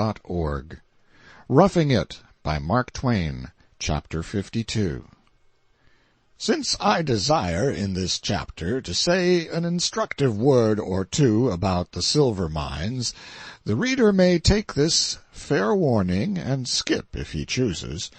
Audiobook.org. Roughing It by Mark Twain, Chapter 52. Since I desire in this chapter to say an instructive word or two about the silver mines, the reader may take this fair warning and skip if he chooses.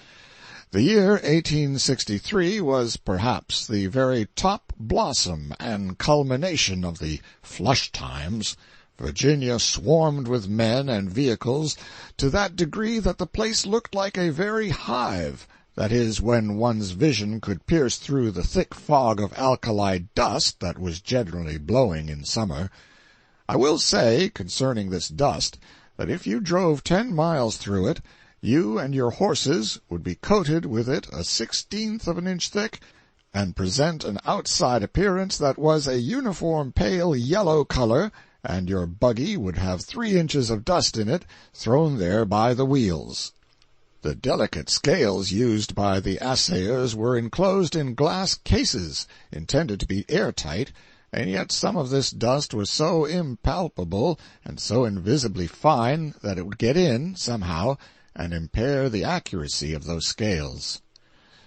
The year 1863 was perhaps the very top blossom and culmination of the flush times. Virginia swarmed with men and vehicles to that degree that the place looked like a very hive, that is, when one's vision could pierce through the thick fog of alkali dust that was generally blowing in summer. I will say, concerning this dust, that if you drove 10 miles through it, you and your horses would be coated with it 1/16 of an inch thick, and present an outside appearance that was a uniform pale yellow color, and your buggy would have 3 inches of dust in it, thrown there by the wheels. The delicate scales used by the assayers were enclosed in glass cases, intended to be airtight, and yet some of this dust was so impalpable and so invisibly fine that it would get in, somehow, and impair the accuracy of those scales.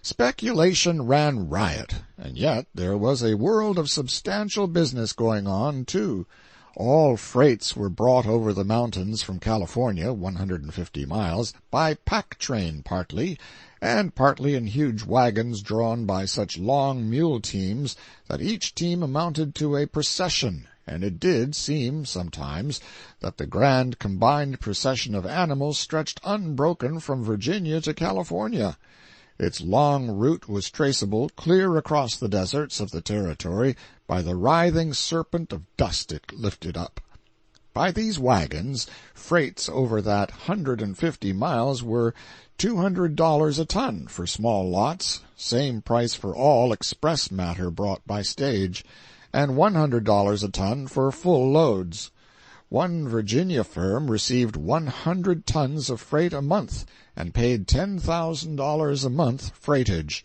Speculation ran riot, and yet there was a world of substantial business going on, too. All freights were brought over the mountains from California, 150 miles, by pack train partly, and partly in huge wagons drawn by such long mule teams that each team amounted to a procession, and it did seem, sometimes, that the grand combined procession of animals stretched unbroken from Virginia to California. Its long route was traceable clear across the deserts of the territory by the writhing serpent of dust it lifted up. By these wagons, freights over that 150 miles were $200 a ton for small lots, same price for all express matter brought by stage, and $100 a ton for full loads. One Virginia firm received 100 tons of freight a month and paid $10,000 a month freightage.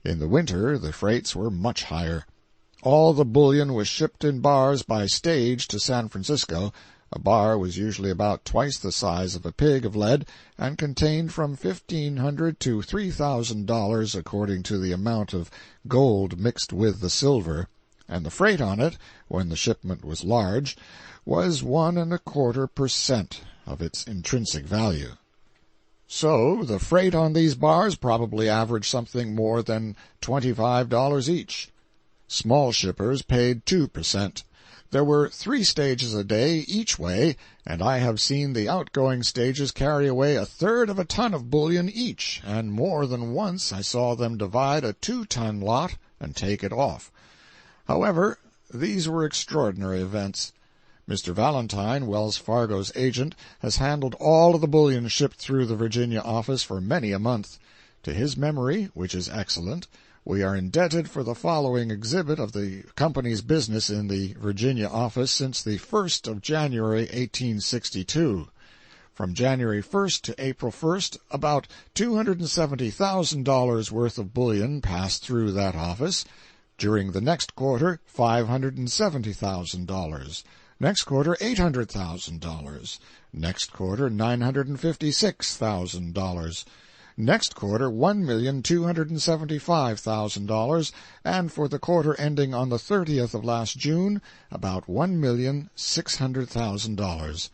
In the winter the freights were much higher. All the bullion was shipped in bars by stage to San Francisco. A bar was usually about twice the size of a pig of lead, and contained from $1,500 to $3,000 according to the amount of gold mixed with the silver, and the freight on it, when the shipment was large, was 1.25% of its intrinsic value. So the freight on these bars probably averaged something more than $25 each. Small shippers paid 2%. There were 3 stages a day each way, and I have seen the outgoing stages carry away 1/3 of a ton of bullion each, and more than once I saw them divide a 2-ton lot and take it off. However, these were extraordinary events. Mr. Valentine, Wells Fargo's agent, has handled all of the bullion shipped through the Virginia office for many a month. To his memory, which is excellent, we are indebted for the following exhibit of the company's business in the Virginia office since the 1st of January, 1862. From January 1st to April 1st, about $270,000 worth of bullion passed through that office. During the next quarter, $570,000. Next quarter, $800,000. Next quarter, $956,000. Next quarter, $1,275,000, and for the quarter ending on the 30th of last June, about $1,600,000.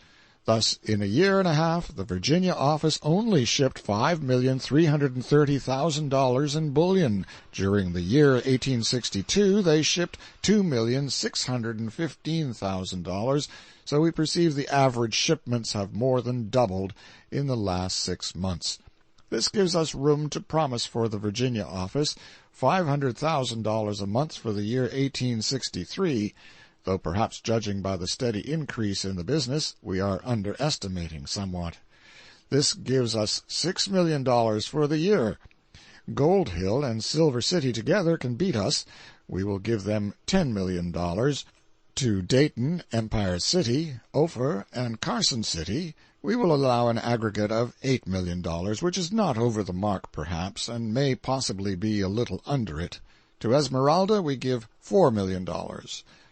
Thus, in a year and a half, the Virginia office only shipped $5,330,000 in bullion. During the year 1862, they shipped $2,615,000, so we perceive the average shipments have more than doubled in the last 6 months. This gives us room to promise for the Virginia office $500,000 a month for the year 1863, though perhaps judging by the steady increase in the business, we are underestimating somewhat. This gives us $6 million for the year. Gold Hill and Silver City together can beat us. We will give them $10 million. To Dayton, Empire City, Ophir, and Carson City, we will allow an aggregate of $8 million, which is not over the mark, perhaps, and may possibly be a little under it. To Esmeralda we give $4 million.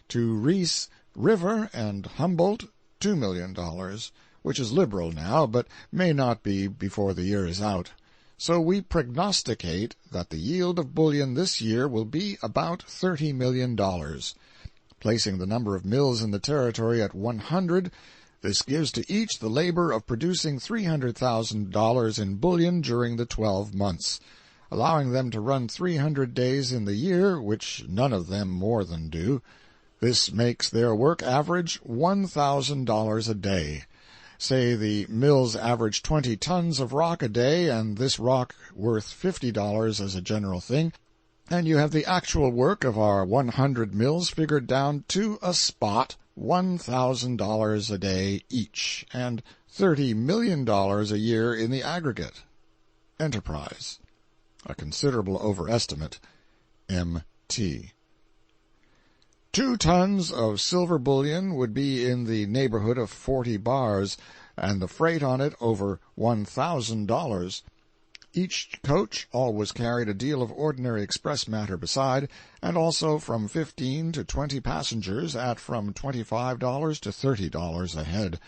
To Reese River and Humboldt, $2 million. which is liberal now, but may not be before the year is out. So we prognosticate that the yield of bullion this year will be about $30 million. Placing the number of mills in the territory at 100, this gives to each the labor of producing $300,000 in bullion during the 12 months, allowing them to run 300 days in the year, which none of them more than do. This makes their work average $1,000 a day. Say the mills average 20 tons of rock a day, and this rock worth $50 as a general thing, and you have the actual work of our 100 mills figured down to a spot, $1,000 a day each, and $30 million a year in the aggregate. Enterprise. A considerable overestimate. M.T. 2 tons of silver bullion would be in the neighborhood of 40 bars, and the freight on it over $1,000. Each coach always carried a deal of ordinary express matter beside, and also from 15 to 20 passengers at from $25 to $30 a head.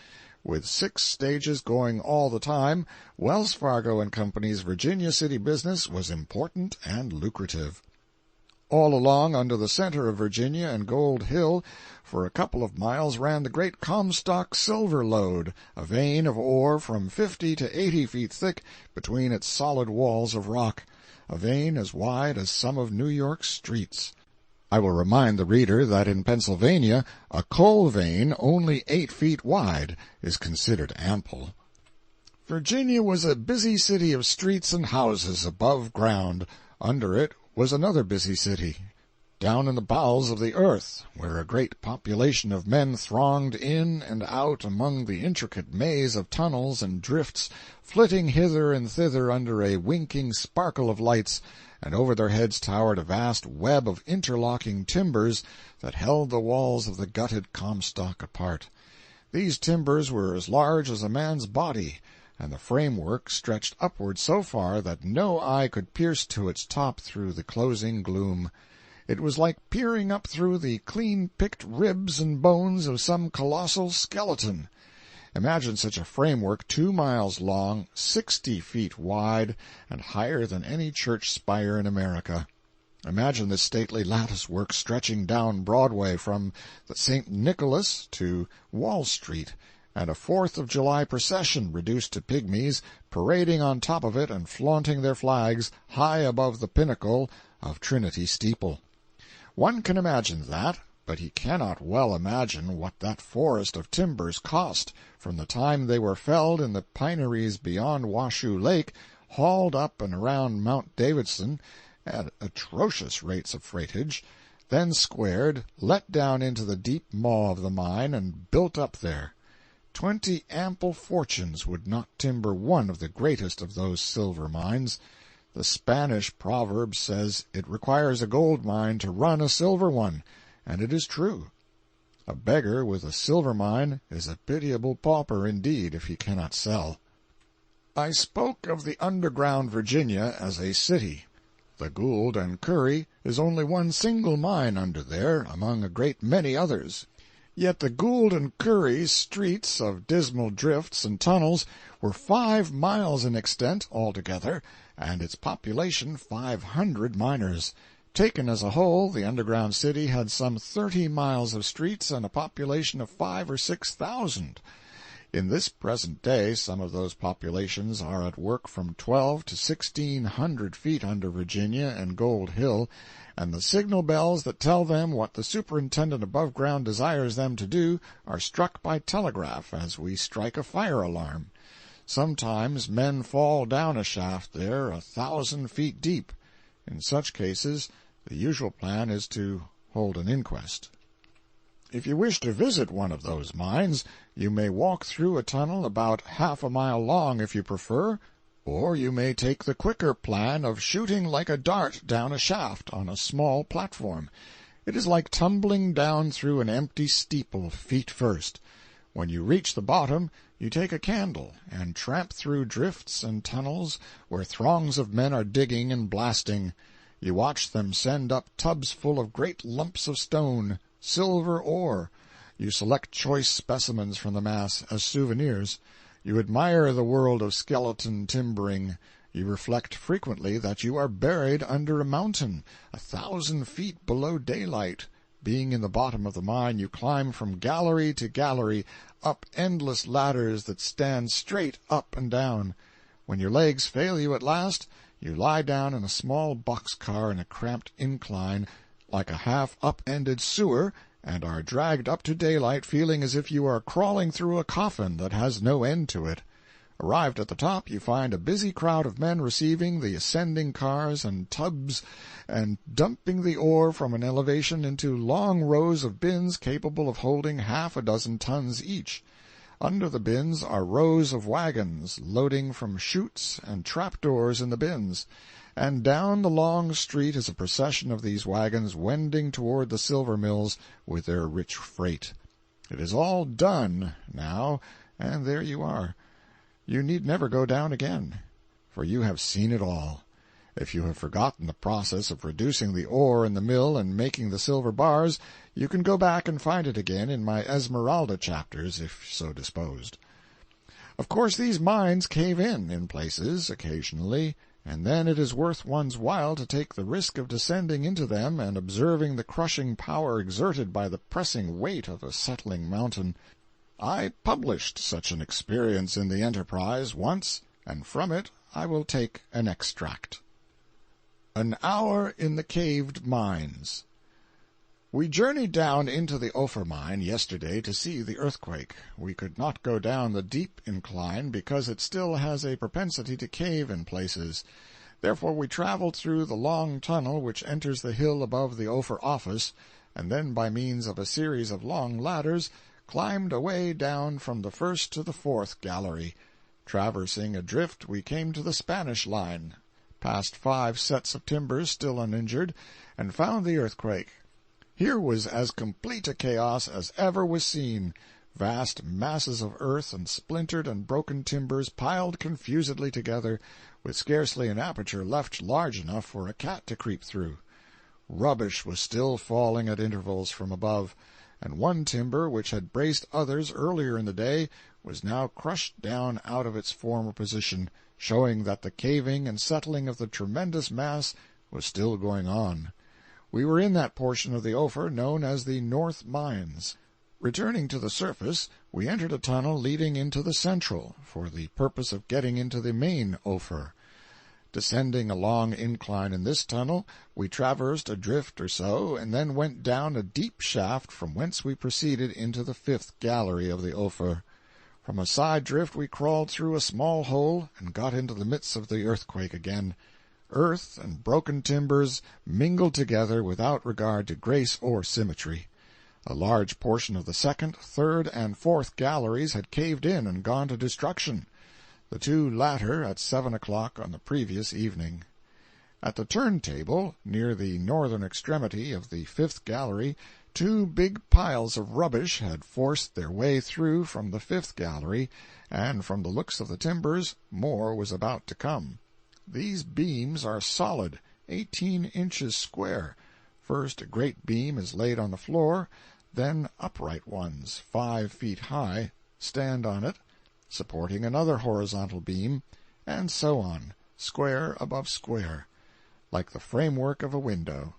With 6 stages going all the time, Wells Fargo and Company's Virginia City business was important and lucrative. All along under the center of Virginia and Gold Hill, for a couple of miles ran the great Comstock silver lode, a vein of ore from 50 to 80 feet thick between its solid walls of rock, a vein as wide as some of New York's streets. I will remind the reader that in Pennsylvania a coal vein only 8 feet wide is considered ample. Virginia was a busy city of streets and houses above ground. Under it was another busy city, down in the bowels of the earth, where a great population of men thronged in and out among the intricate maze of tunnels and drifts, flitting hither and thither under a winking sparkle of lights, and over their heads towered a vast web of interlocking timbers that held the walls of the gutted Comstock apart. These timbers were as large as a man's body, and the framework stretched upward so far that no eye could pierce to its top through the closing gloom. It was like peering up through the clean-picked ribs and bones of some colossal skeleton. Imagine such a framework 2 miles long, 60 feet wide, and higher than any church spire in America. Imagine this stately lattice-work stretching down Broadway from the St. Nicholas to Wall Street, and a 4th of July procession reduced to pygmies parading on top of it and flaunting their flags high above the pinnacle of Trinity Steeple. One can imagine that, but he cannot well imagine what that forest of timbers cost from the time they were felled in the pineries beyond Washoe Lake, hauled up and around Mount Davidson at atrocious rates of freightage, then squared, let down into the deep maw of the mine, and built up there. 20 ample fortunes would not timber one of the greatest of those silver mines. The Spanish proverb says it requires a gold mine to run a silver one, and it is true. A beggar with a silver mine is a pitiable pauper indeed if he cannot sell. I spoke of the underground Virginia as a city. The Gould and Curry is only one single mine under there among a great many others. Yet the Gould and Curry streets of dismal drifts and tunnels were 5 miles in extent altogether, and its population 500 miners. Taken as a whole, the underground city had some 30 miles of streets and a population of 5,000 or 6,000. In this present day, some of those populations are at work from 12 to 1,600 feet under Virginia and Gold Hill, and the signal bells that tell them what the superintendent above ground desires them to do are struck by telegraph as we strike a fire alarm. Sometimes men fall down a shaft there 1,000 feet deep. In such cases, the usual plan is to hold an inquest. If you wish to visit one of those mines, you may walk through a tunnel about half a mile long if you prefer, or you may take the quicker plan of shooting like a dart down a shaft on a small platform. It is like tumbling down through an empty steeple feet first. When you reach the bottom, you take a candle and tramp through drifts and tunnels where throngs of men are digging and blasting. You watch them send up tubs full of great lumps of stone, silver ore. You select choice specimens from the mass as souvenirs. You admire the world of skeleton timbering. You reflect frequently that you are buried under a mountain, 1,000 feet below daylight. Being in the bottom of the mine, you climb from gallery to gallery, up endless ladders that stand straight up and down. When your legs fail you at last, you lie down in a small box-car in a cramped incline, like a half-up-ended sewer, and are dragged up to daylight feeling as if you are crawling through a coffin that has no end to it. Arrived at the top, you find a busy crowd of men receiving the ascending cars and tubs and dumping the ore from an elevation into long rows of bins capable of holding half a dozen tons each. Under the bins are rows of wagons loading from chutes and trapdoors in the bins, and down the long street is a procession of these wagons wending toward the silver mills with their rich freight. It is all done now, and there you are. You need never go down again, for you have seen it all. If you have forgotten the process of reducing the ore in the mill and making the silver bars, you can go back and find it again in my Esmeralda chapters, if so disposed. Of course, these mines cave in places, occasionally, and then it is worth one's while to take the risk of descending into them and observing the crushing power exerted by the pressing weight of a settling mountain. I published such an experience in the Enterprise once, and from it I will take an extract. An hour in the caved mines. We journeyed down into the Ophir mine yesterday to see the earthquake. We could not go down the deep incline because it still has a propensity to cave in places. Therefore we traveled through the long tunnel which enters the hill above the Ophir office, and then by means of a series of long ladders climbed away down from the first to the fourth gallery. Traversing a drift, we came to the Spanish line, passed 5 sets of timbers still uninjured, and found the earthquake. Here was as complete a chaos as ever was seen. Vast masses of earth and splintered and broken timbers piled confusedly together, with scarcely an aperture left large enough for a cat to creep through. Rubbish was still falling at intervals from above, and one timber which had braced others earlier in the day was now crushed down out of its former position, showing that the caving and settling of the tremendous mass was still going on. We were in that portion of the Ophir known as the North Mines. Returning to the surface, we entered a tunnel leading into the Central, for the purpose of getting into the main Ophir. Descending a long incline in this tunnel, we traversed a drift or so, and then went down a deep shaft from whence we proceeded into the 5th gallery of the Ophir. From a side drift we crawled through a small hole and got into the midst of the earthquake again. Earth and broken timbers mingled together without regard to grace or symmetry. A large portion of the 2nd, 3rd, and 4th galleries had caved in and gone to destruction, the 2 latter at 7 o'clock on the previous evening. At the turntable, near the northern extremity of the 5th gallery, 2 big piles of rubbish had forced their way through from the 5th gallery, and from the looks of the timbers more was about to come. These beams are solid, 18 inches square. First a great beam is laid on the floor, then upright ones, 5 feet high, stand on it, supporting another horizontal beam, and so on, square above square, like the framework of a window.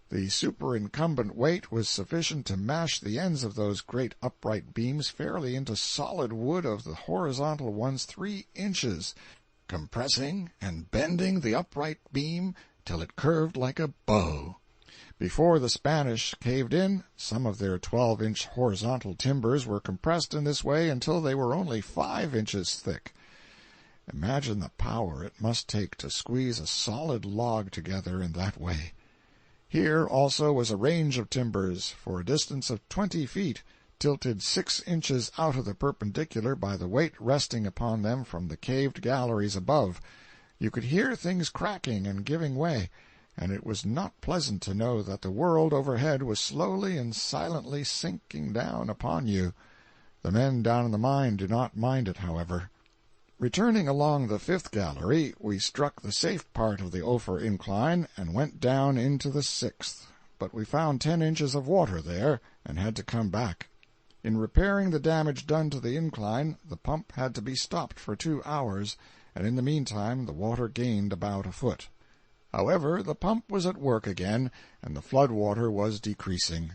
The superincumbent weight was sufficient to mash the ends of those great upright beams fairly into solid wood of the horizontal ones 3 inches, compressing and bending the upright beam till it curved like a bow. Before the Spanish caved in, some of their 12-inch horizontal timbers were compressed in this way until they were only 5 inches thick. Imagine the power it must take to squeeze a solid log together in that way. Here also was a range of timbers, for a distance of 20 feet, tilted 6 inches out of the perpendicular by the weight resting upon them from the caved galleries above. You could hear things cracking and giving way, and it was not pleasant to know that the world overhead was slowly and silently sinking down upon you. The men down in the mine do not mind it, however. Returning along the 5th gallery, we struck the safe part of the Ophir incline and went down into the 6th, but we found 10 inches of water there and had to come back. In repairing the damage done to the incline, the pump had to be stopped for 2 hours, and in the meantime the water gained about a foot. However, the pump was at work again, and the flood water was decreasing.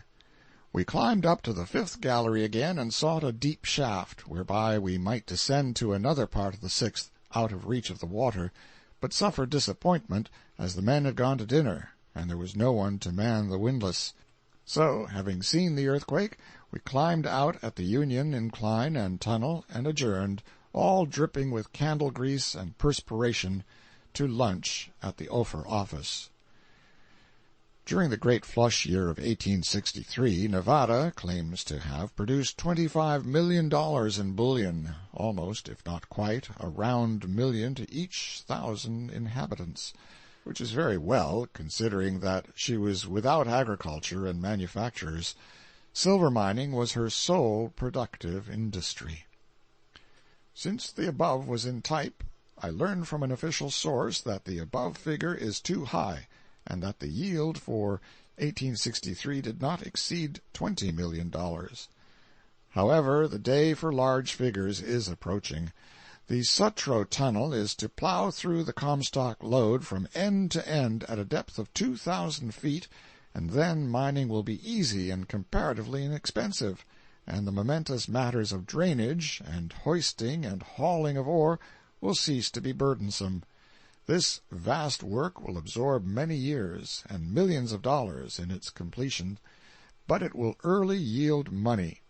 We climbed up to the 5th gallery again and sought a deep shaft, whereby we might descend to another part of the 6th, out of reach of the water, but suffered disappointment, as the men had gone to dinner, and there was no one to man the windlass. So, having seen the earthquake, we climbed out at the Union incline and tunnel and adjourned, all dripping with candle grease and perspiration, to lunch at the Ophir office. During the great flush year of 1863, Nevada claims to have produced $25 million in bullion, almost, if not quite, a round million to each 1,000 inhabitants, which is very well, considering that she was without agriculture and manufactures. Silver mining was her sole productive industry. Since the above was in type, I learned from an official source that the above figure is too high, and that the yield for 1863 did not exceed $20 million. However, the day for large figures is approaching. The Sutro Tunnel is to plow through the Comstock lode from end to end at a depth of 2,000 feet, and then mining will be easy and comparatively inexpensive, and the momentous matters of drainage and hoisting and hauling of ore will cease to be burdensome. This vast work will absorb many years and millions of dollars in its completion, but it will early yield money,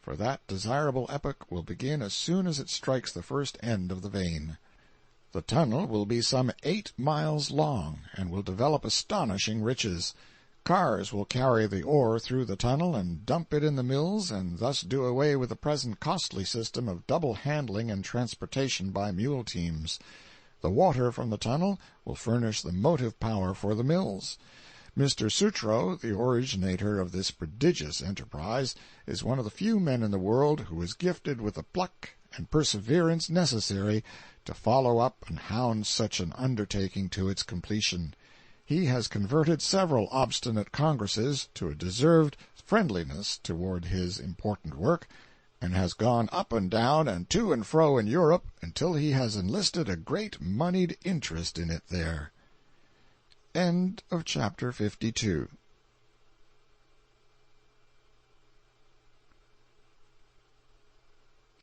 for that desirable epoch will begin as soon as it strikes the first end of the vein. The tunnel will be some 8 miles long, and will develop astonishing riches. Cars will carry the ore through the tunnel and dump it in the mills, and thus do away with the present costly system of double handling and transportation by mule teams. The water from the tunnel will furnish the motive power for the mills. Mr. Sutro, the originator of this prodigious enterprise, is one of the few men in the world who is gifted with the pluck and perseverance necessary to follow up and hound such an undertaking to its completion. He has converted several obstinate Congresses to a deserved friendliness toward his important work, and has gone up and down and to and fro in Europe until he has enlisted a great moneyed interest in it there. End of chapter 52.